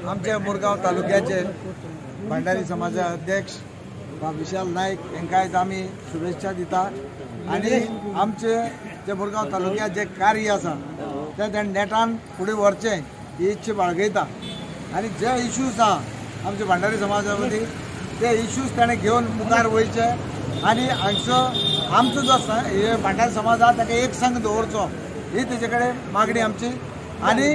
आमच्या मुरगांव तालुक्याचे भंडारी समाजा अध्यक्ष विशाल नाईक यांकाच आम्ही शुभेच्छा दिता आणि आमचे जे मुरगांव तालुक्यात जे कार्य आसा ते नेटान फुडें व्हरचें ही इच्छा बाळगयता आणि जे इश्यूज आहा आमच्या भंडारी समाजा मदीं ते इश्यूज ताणें घेवन मुखार वयचे आणि हांगचो आमचो जो हे भंडारी समाज आहा ताका एक संघ दवरचो ही तेजे कडेन मागणी आमची। आणि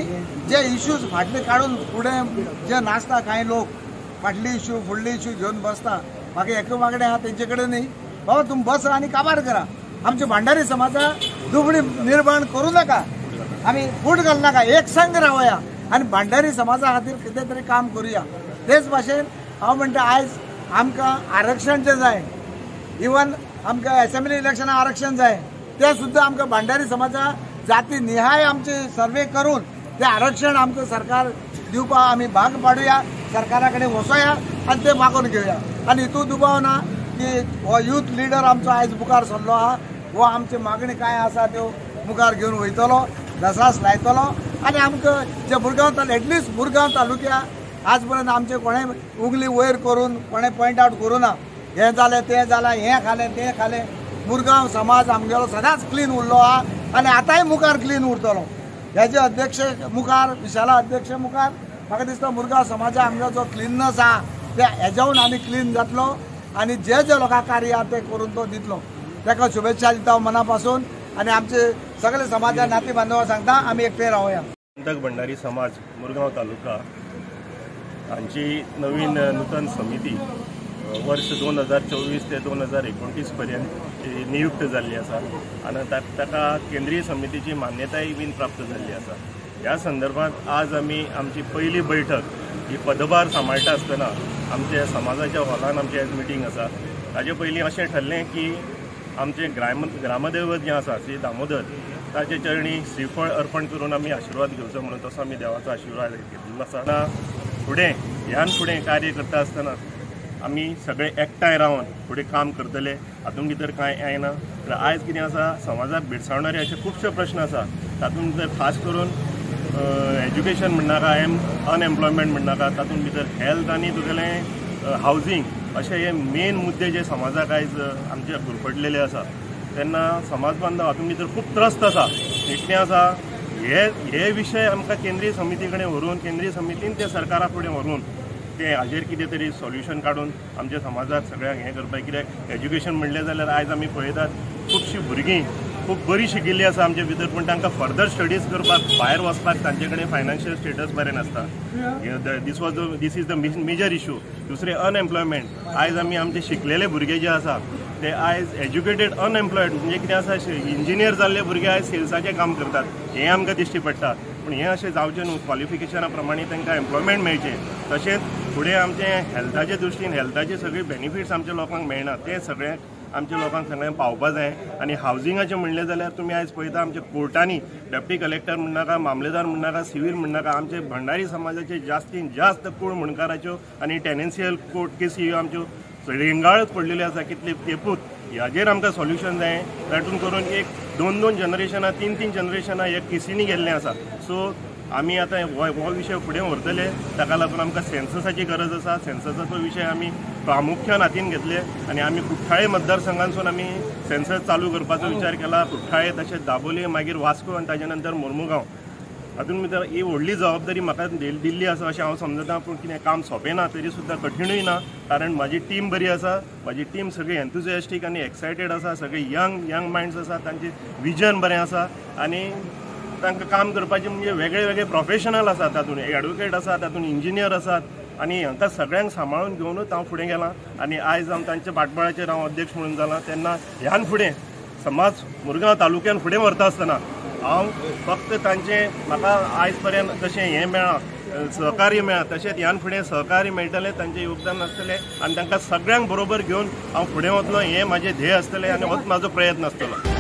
जे इश्यूज फाटले काढून फुडें जे नाचता कांय लोक फाटली इश्यू फुडली इश्यू घेवन बसता म्हाका एक मागणें आहा तेंचे कडेन न्ही बाबा तुमी बसा आनी काबार करा आमच्या भंडारी समाजा दुबळी निर्माण करूं नाका आमी फूट घालनाका एक संघ रावया आनी भंडारी समाजा खातीर कितें तरी काम करुया। तेच भाशेन हांव म्हणटा आयज आमकां आरक्षण जें जाय इवन आमकां असेंब्ली इलेक्शनाक आरक्षण जाय ते सुद्दां आमकां भंडारी समाजा जाती निहाय आमचे सर्वे करून ते आरक्षण आमकां सरकार दिवपा आमी भाग पाडुया सरकारा कडेन वचोया आनी ते मागून घेवया। आनी हितून दुबाव ना की हो यूथ लिडर आमचो आयज मुखार सरलो आहा हो आमची मागणी काय आसा त्यो मुखार घेवन वयतलो दसास लायतलो आनी आमकां जे मुरगांव एटलिस्ट मुरगांव तालुक्या आज पर्यंत आमचे कोणें उगली वयर करून कोणें पॉयंट आवट करूं ना हें जालें तें जालें हें खालें तें खालें मुरगांव समाज आमगेलो सदांच क्लीन उरलो आहा आनी आतांय मुखार क्लीन उरतलो। हेजे अध्यक्ष मुखार विशाला अध्यक्ष मुखार म्हाका दिसता मुरगांव समाजा आमचो जो क्लिननेस आहा ते हेज्याहून आनी क्लीन जातलो आनी जे जे लोकांक कार्य आहा ते करून तो दितलो ताका शुभेच्छा दिता मना पासून आनी आमचे सगळे समाजा नाती बांधवांक सांगता आमी एकठांय रावया। भंडारी समाज मुरगांव तालुका हांची नवीन नूतन समिती वर्ष 2024 ते 2029 पर्यंत नियुक्त जाल्ली आसा आनी ताका केंद्रीय समितीची मान्यताय बीन प्राप्त जाल्ली आसा। ह्या संदर्भात आज आमी आमची पहिली बैठक ही पदभार सांबाळटा आसतना आमच्या समाजाच्या हॉलान आमची आज मिटींग आसा। ताजे पयलीं अशें ठरलें की आमचे ग्रामदैवत जें आसा श्री दामोदर ताचे चरणी श्रीफळ अर्पण करून आमी आशिर्वाद घेवचो म्हणून तसो आमी देवाचो आशिर्वाद घेतिल्लो आसा। फुडें कार्य करता आसतना आमी सगळे एकठांय रावन फुडें काम करतले हातूंत भितर कांय येना। आयज कितें आसा समाजाक भेडसावणारे अशे खुबशे प्रश्न आसा तातूंत भितर खास करून एज्युकेशन म्हणनाका अनएम्प्लॉयमेंट म्हणनाका तातूंत भितर हेल्थ आनी तुगेलें हावजींग अशे हे मेन मुद्दे जे समाजाक आयज आमचे गुरफटलेले आसा तेन्ना समाज बांधव हातूंत भितर खूब त्रस्त आसा इतलें आसा हे विशय आमकां केंद्रीय समिती कडेन व्हरून केंद्रीय समितीन ते सरकारा फुडें व्हरून ते हाजेर कितें तरी सॉल्युशन काडून आमच्या समाजाक सगळ्यांक हें करपाक कित्याक एज्युकेशन म्हणलें जाल्यार आयज आमी पळयतात खुबशीं भुरगीं खूब बरी शिकिल्लीं आसा आमचे भितर पूण तांकां फर्दर स्टडीज करपाक भायर वचपाक तांचे कडेन फायनान्शियल स्टेटस बरें नासता। This is the major issue. दुसरें अनएम्प्लॉयमेंट आयज आमी आमचे शिकलेले भुरगे जे आसा ते आयज एज्युकेटेड अनएम्प्लॉयड म्हणजे कितें आसा इंजिनियर जाल्ले भुरगे आयज सेल्साचें काम करतात हें आमकां दिश्टी पडटा पूण हें अशें जावचें न्हू क्वॉलिफिकेशना प्रमाणे तांकां एम्प्लॉयमेंट मेळचें तशेंच फुडें आमचें हेल्थाचे दृश्टीन हेल्थाचे सगळे बेनिफिट्स आमच्या लोकांक मेळना ते सगळे आमच्या लोकांक सगळ्यांक पावपाक जाय। आनी हावजिंगाचें म्हणलें जाल्यार तुमी आयज पळयता आमच्या कोर्टांनी डेप्टी कलेक्टर म्हणनाका मामलेदार म्हणनाका सिव्हील म्हणनाका आमचे भंडारी समाजाचे जास्तीत जास्त कूळ मुणकाराच्यो आनी टेनेन्शियल कोर्ट केसी ह्यो आमच्यो रेंगाळत पडलेल्यो आसा कितले तेपूत हाजेर आमकां सॉल्युशन जाय तातूंत करून एक 2-2 जनरेशनां 3-3 जनरेशनां एक केसींनी गेल्लें आसा। सो आमी आतां हो विशय फुडें व्हरतले ताका लागून आमकां सेन्ससाची गरज आसा। सेन्ससाचो विशय आमी प्रामुख्यान हातीन घेतले आनी आमी कुठ्ठाळे मतदारसंघांसून आमी सेन्सस चालू करपाचो विचार केला। कुठ्ठाळे तशेंच दाबोले मागीर वास्को आनी ताजे नंतर मोर्मुगांव हातूंत भितर ही व्हडली जबाबदारी म्हाका दिल्ली आसा अशें हांव समजता पूण कितें काम सोंपें ना तरी सुद्दां कठिणूय ना कारण म्हाजी टीम बरी आसा म्हाजी टीम सगळी एन्थुजियास्टीक आनी एक्सायटेड आसा सगळे यंग मायंड्स आसा तांचें विजन बरें आसा आनी तांकां काम करपाचें म्हणजे वेगळे वेगळे प्रोफेशनल आसात तातूंत एडवोकेट आसात तातूंत इंजिनियर आसात आनी हांकां सगळ्यांक सांबाळून घेवनूच हांव फुडें गेलां आनी आयज हांव तांच्या फाटबळाचेर हांव अध्यक्ष म्हणून जालां तेन्ना ह्यान फुडें समाज मुरगांव तालुक्यान फुडें व्हरता आसतना हांव फक्त तांचें म्हाका आयज पर्यंत तशें हें मेळ्ळां सहकार्य मेळ्ळां तशेंच ह्यान फुडें सहकार्य मेळटलें तांचें योगदान आसतलें आनी तांकां सगळ्यांक बरोबर घेवन हांव फुडें वतलों हें म्हाजें ध्येय आसतलें आनी होच म्हाजो प्रयत्न आसतलो।